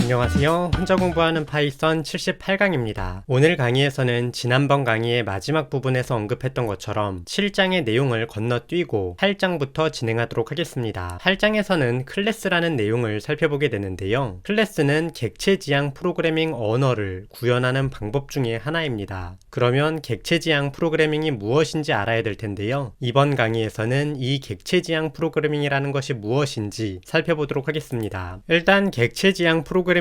안녕하세요. 혼자 공부하는 파이썬 78강입니다. 오늘 강의에서는 지난번 강의의 마지막 부분에서 언급했던 것처럼 7장의 내용을 건너뛰고 8장부터 진행하도록 하겠습니다. 8장에서는 클래스라는 내용을 살펴보게 되는데요. 클래스는 객체지향 프로그래밍 언어를 구현하는 방법 중에 하나입니다. 그러면 객체지향 프로그래밍이 무엇인지 알아야 될 텐데요. 이번 강의에서는 이 객체지향 프로그래밍이라는 것이 무엇인지 살펴보도록 하겠습니다. 일단 객체지향 프로그래밍이라는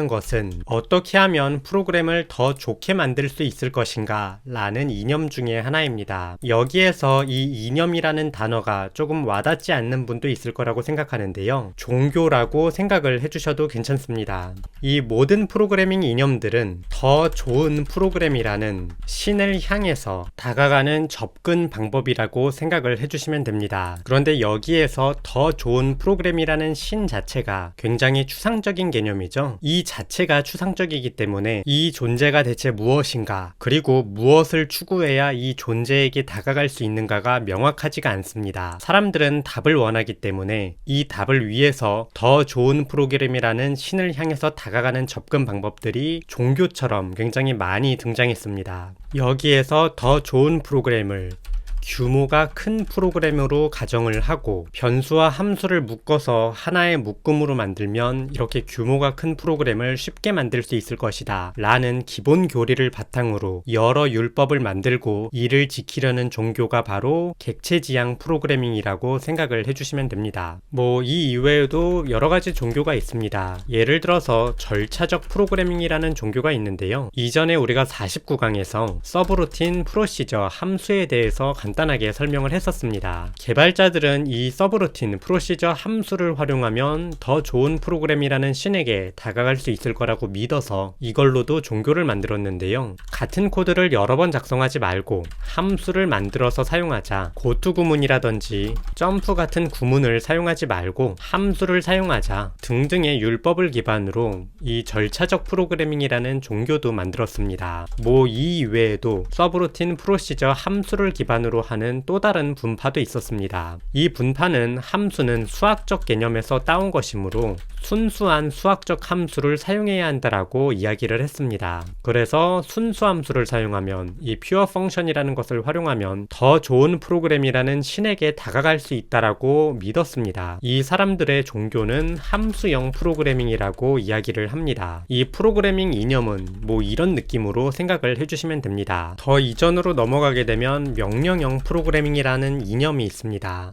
것은 어떻게 하면 프로그램을 더 좋게 만들 수 있을 것인가 라는 이념 중에 하나입니다. 여기에서 이 이념이라는 단어가 조금 와닿지 않는 분도 있을 거라고 생각하는데요. 종교라고 생각을 해주셔도 괜찮습니다. 이 모든 프로그래밍 이념들은 더 좋은 프로그램이라는 신을 향해서 다가가는 접근 방법이라고 생각을 해주시면 됩니다. 그런데 여기에서 더 좋은 프로그램이라는 신 자체가 굉장히 추상적인 개념이죠. 이 자체가 추상적이기 때문에 이 존재가 대체 무엇인가, 그리고 무엇을 추구해야 이 존재에게 다가갈 수 있는가가 명확하지가 않습니다. 사람들은 답을 원하기 때문에 이 답을 위해서 더 좋은 프로그램이라는 신을 향해서 다가가는 접근 방법들이 종교처럼 굉장히 많이 등장했습니다. 여기에서 더 좋은 프로그램을 규모가 큰 프로그램으로 가정을 하고 변수와 함수를 묶어서 하나의 묶음으로 만들면 이렇게 규모가 큰 프로그램을 쉽게 만들 수 있을 것이다 라는 기본 교리를 바탕으로 여러 율법을 만들고 이를 지키려는 종교가 바로 객체지향 프로그래밍이라고 생각을 해주시면 됩니다. 이 이외에도 여러 가지 종교가 있습니다. 예를 들어서 절차적 프로그래밍이라는 종교가 있는데요. 이전에 우리가 49강에서 서브루틴, 프로시저, 함수에 대해서 간단하게 설명을 했었습니다. 개발자들은 이 서브루틴, 프로시저, 함수를 활용하면 더 좋은 프로그램이라는 신에게 다가갈 수 있을 거라고 믿어서 이걸로도 종교를 만들었는데요. 같은 코드를 여러 번 작성하지 말고 함수를 만들어서 사용하자, 고투 구문이라든지 점프 같은 구문을 사용하지 말고 함수를 사용하자 등등의 율법을 기반으로 이 절차적 프로그래밍이라는 종교도 만들었습니다. 이 이외에도 서브루틴, 프로시저, 함수를 기반으로 하는 또 다른 분파도 있었습니다. 이 분파는 함수는 수학적 개념에서 따온 것이므로 순수한 수학적 함수를 사용해야 한다라고 이야기를 했습니다. 그래서 순수 함수를 사용하면, 이 퓨어 펑션이라는 것을 활용하면 더 좋은 프로그램이라는 신에게 다가갈 수 있다라고 믿었습니다. 이 사람들의 종교는 함수형 프로그래밍이라고 이야기를 합니다. 이 프로그래밍 이념은 이런 느낌으로 생각을 해주시면 됩니다. 더 이전으로 넘어가게 되면 명령형 프로그래밍이라는 이념이 있습니다.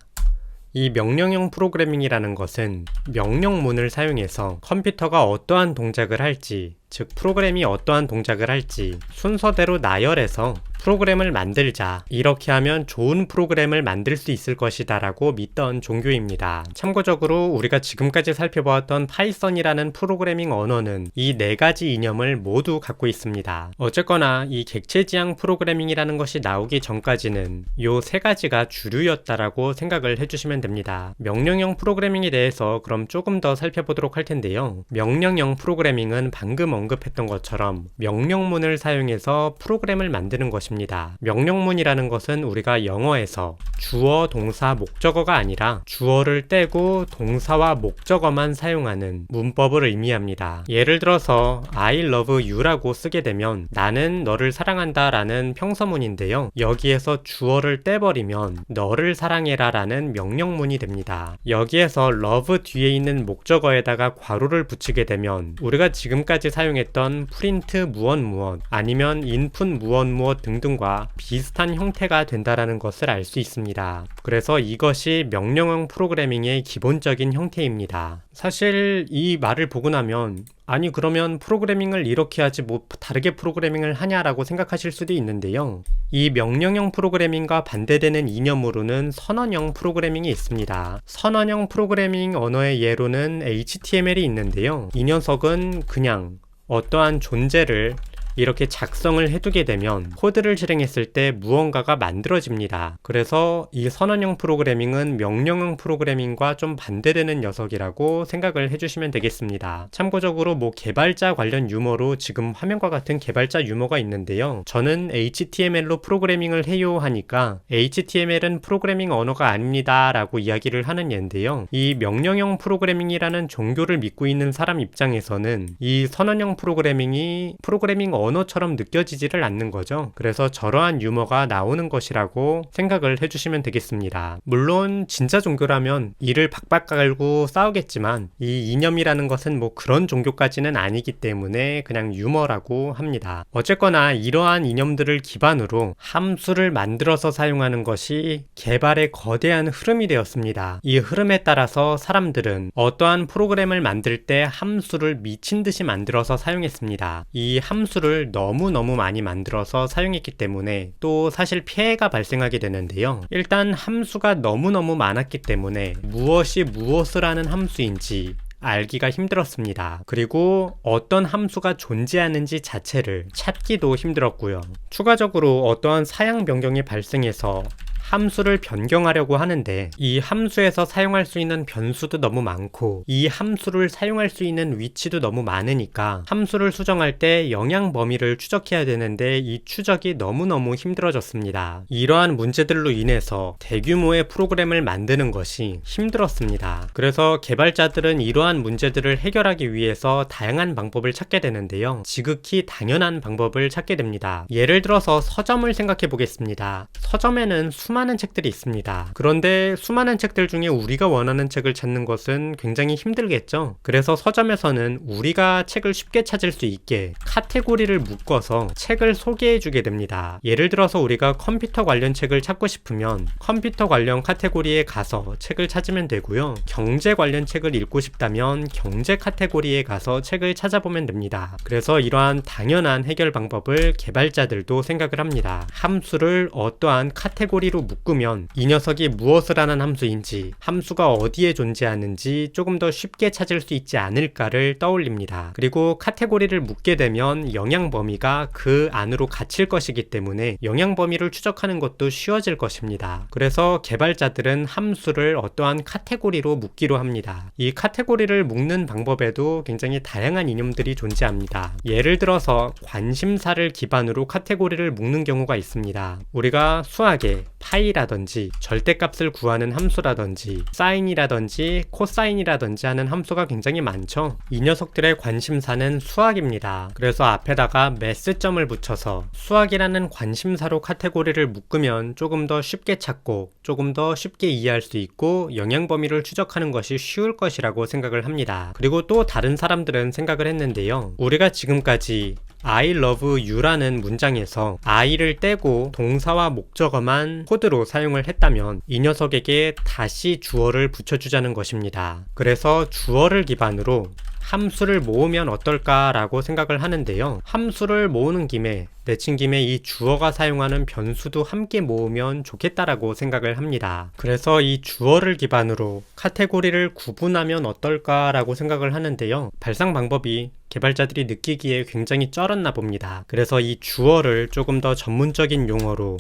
이 명령형 프로그래밍이라는 것은 명령문을 사용해서 컴퓨터가 어떠한 동작을 할지, 즉 프로그램이 어떠한 동작을 할지 순서대로 나열해서 프로그램을 만들자, 이렇게 하면 좋은 프로그램을 만들 수 있을 것이다 라고 믿던 종교입니다. 참고적으로 우리가 지금까지 살펴보았던 파이썬이라는 프로그래밍 언어는 이 네 가지 이념을 모두 갖고 있습니다. 어쨌거나 이 객체지향 프로그래밍이라는 것이 나오기 전까지는 요 세 가지가 주류였다라고 생각을 해주시면 됩니다. 명령형 프로그래밍에 대해서 그럼 조금 더 살펴보도록 할 텐데요. 명령형 프로그래밍은 방금 언급했던 것처럼 명령문을 사용해서 프로그램을 만드는 것입니다. 명령문이라는 것은 우리가 영어에서 주어, 동사, 목적어가 아니라 주어를 떼고 동사와 목적어만 사용하는 문법을 의미합니다. 예를 들어서 I love you라고 쓰게 되면 나는 너를 사랑한다 라는 평서문인데요. 여기에서 주어를 떼버리면 너를 사랑해라 라는 명령문이 됩니다. 여기에서 love 뒤에 있는 목적어에다가 괄호를 붙이게 되면 우리가 지금까지 사용했던 print 무엇 아니면 input 무엇 등등과 비슷한 형태가 된다라는 것을 알 수 있습니다. 그래서 이것이 명령형 프로그래밍의 기본적인 형태입니다. 사실 이 말을 보고 나면 아니 그러면 프로그래밍을 이렇게 하지 다르게 프로그래밍을 하냐라고 생각하실 수도 있는데요. 이 명령형 프로그래밍과 반대되는 이념으로는 선언형 프로그래밍이 있습니다. 선언형 프로그래밍 언어의 예로는 HTML이 있는데요. 이 녀석은 그냥 어떠한 존재를 이렇게 작성을 해두게 되면 코드를 실행했을 때 무언가가 만들어집니다. 그래서 이 선언형 프로그래밍은 명령형 프로그래밍과 좀 반대되는 녀석이라고 생각을 해주시면 되겠습니다. 참고적으로 개발자 관련 유머로 지금 화면과 같은 개발자 유머가 있는데요. 저는 HTML로 프로그래밍을 해요 하니까 HTML은 프로그래밍 언어가 아닙니다 라고 이야기를 하는 예인데요. 이 명령형 프로그래밍이라는 종교를 믿고 있는 사람 입장에서는 이 선언형 프로그래밍이 프로그래밍 언어처럼 느껴지지를 않는 거죠. 그래서 저러한 유머가 나오는 것이라고 생각을 해주시면 되겠습니다. 물론 진짜 종교라면 이를 박박 깔고 싸우겠지만 이 이념이라는 것은 그런 종교까지는 아니기 때문에 그냥 유머라고 합니다. 어쨌거나 이러한 이념들을 기반으로 함수를 만들어서 사용하는 것이 개발의 거대한 흐름이 되었습니다. 이 흐름에 따라서 사람들은 어떠한 프로그램을 만들 때 함수를 미친 듯이 만들어서 사용했습니다. 이 함수를 너무너무 많이 만들어서 사용했기 때문에 또 사실 피해가 발생하게 되는데요. 일단 함수가 너무너무 많았기 때문에 무엇이 무엇을 하는 함수인지 알기가 힘들었습니다. 그리고 어떤 함수가 존재하는지 자체를 찾기도 힘들었고요. 추가적으로 어떠한 사양 변경이 발생해서 함수를 변경하려고 하는데 이 함수에서 사용할 수 있는 변수도 너무 많고 이 함수를 사용할 수 있는 위치도 너무 많으니까 함수를 수정할 때 영향 범위를 추적해야 되는데 이 추적이 너무너무 힘들어졌습니다. 이러한 문제들로 인해서 대규모의 프로그램을 만드는 것이 힘들었습니다. 그래서 개발자들은 이러한 문제들을 해결하기 위해서 다양한 방법을 찾게 되는데요. 지극히 당연한 방법을 찾게 됩니다. 예를 들어서 서점을 생각해 보겠습니다. 서점에는 수많은 책들이 있습니다. 그런데 수많은 책들 중에 우리가 원하는 책을 찾는 것은 굉장히 힘들겠죠. 그래서 서점에서는 우리가 책을 쉽게 찾을 수 있게 카테고리를 묶어서 책을 소개해 주게 됩니다. 예를 들어서 우리가 컴퓨터 관련 책을 찾고 싶으면 컴퓨터 관련 카테고리에 가서 책을 찾으면 되고요. 경제 관련 책을 읽고 싶다면 경제 카테고리에 가서 책을 찾아보면 됩니다. 그래서 이러한 당연한 해결 방법을 개발자들도 생각을 합니다. 함수를 어떠한 카테고리로 묶으면 이 녀석이 무엇을 하는 함수인지, 함수가 어디에 존재하는지 조금 더 쉽게 찾을 수 있지 않을까를 떠올립니다. 그리고 카테고리를 묶게 되면 영향 범위가 그 안으로 갇힐 것이기 때문에 영향 범위를 추적하는 것도 쉬워질 것입니다. 그래서 개발자들은 함수를 어떠한 카테고리로 묶기로 합니다. 이 카테고리를 묶는 방법에도 굉장히 다양한 이념들이 존재합니다. 예를 들어서 관심사를 기반으로 카테고리를 묶는 경우가 있습니다. 우리가 수학에 파이라든지 절대값을 구하는 함수라든지 사인이라든지 코사인이라든지 하는 함수가 굉장히 많죠. 이 녀석들의 관심사는 수학입니다. 그래서 앞에다가 매스점을 붙여서 수학이라는 관심사로 카테고리를 묶으면 조금 더 쉽게 찾고 조금 더 쉽게 이해할 수 있고 영향 범위를 추적하는 것이 쉬울 것이라고 생각을 합니다. 그리고 또 다른 사람들은 생각을 했는데요. 우리가 지금까지 I love you라는 문장에서 I를 떼고 동사와 목적어만 코드로 사용을 했다면 이 녀석에게 다시 주어를 붙여주자는 것입니다. 그래서 주어를 기반으로 함수를 모으면 어떨까라고 생각을 하는데요. 함수를 모으는 김에 내친 김에 이 주어가 사용하는 변수도 함께 모으면 좋겠다라고 생각을 합니다. 그래서 이 주어를 기반으로 카테고리를 구분하면 어떨까라고 생각을 하는데요. 발상 방법이 개발자들이 느끼기에 굉장히 쩔었나 봅니다. 그래서 이 주어를 조금 더 전문적인 용어로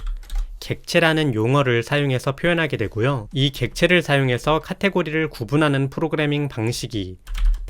객체라는 용어를 사용해서 표현하게 되고요. 이 객체를 사용해서 카테고리를 구분하는 프로그래밍 방식이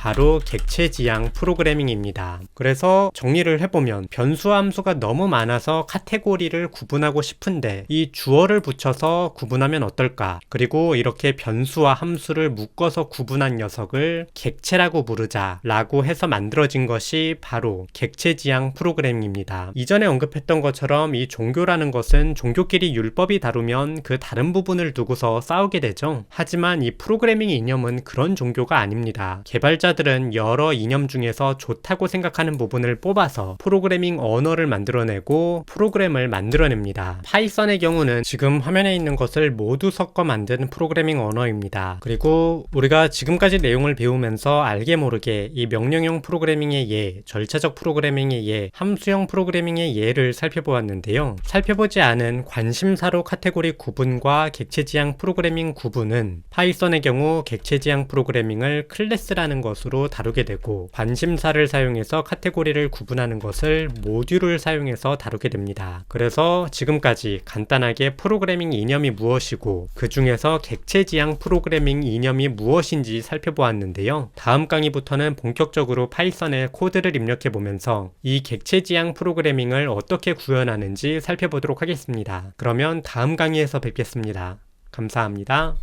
바로 객체지향 프로그래밍입니다. 그래서 정리를 해보면 변수 함수가 너무 많아서 카테고리를 구분하고 싶은데 이 주어를 붙여서 구분하면 어떨까? 그리고 이렇게 변수와 함수를 묶어서 구분한 녀석을 객체라고 부르자 라고 해서 만들어진 것이 바로 객체지향 프로그래밍입니다. 이전에 언급했던 것처럼 이 종교라는 것은 종교끼리 율법이 다루면 그 다른 부분을 두고서 싸우게 되죠. 하지만 이 프로그래밍 이념은 그런 종교가 아닙니다. 개발자들은 여러 이념 중에서 좋다고 생각하는 부분을 뽑아서 프로그래밍 언어를 만들어내고 프로그램을 만들어냅니다. 파이썬의 경우는 지금 화면에 있는 것을 모두 섞어 만든 프로그래밍 언어입니다. 그리고 우리가 지금까지 내용을 배우면서 알게 모르게 이 명령형 프로그래밍의 예, 절차적 프로그래밍의 예, 함수형 프로그래밍의 예를 살펴보았는데요. 살펴보지 않은 관심사로 카테고리 구분과 객체지향 프로그래밍 구분은 파이썬의 경우 객체지향 프로그래밍을 클래스라는 것으로 것으로 다루게 되고, 관심사를 사용해서 카테고리를 구분하는 것을 모듈을 사용해서 다루게 됩니다. 그래서 지금까지 간단하게 프로그래밍 이념이 무엇이고 그 중에서 객체지향 프로그래밍 이념이 무엇인지 살펴보았는데요. 다음 강의부터는 본격적으로 파이썬에 코드를 입력해보면서 이 객체지향 프로그래밍을 어떻게 구현하는지 살펴보도록 하겠습니다. 그러면 다음 강의에서 뵙겠습니다. 감사합니다.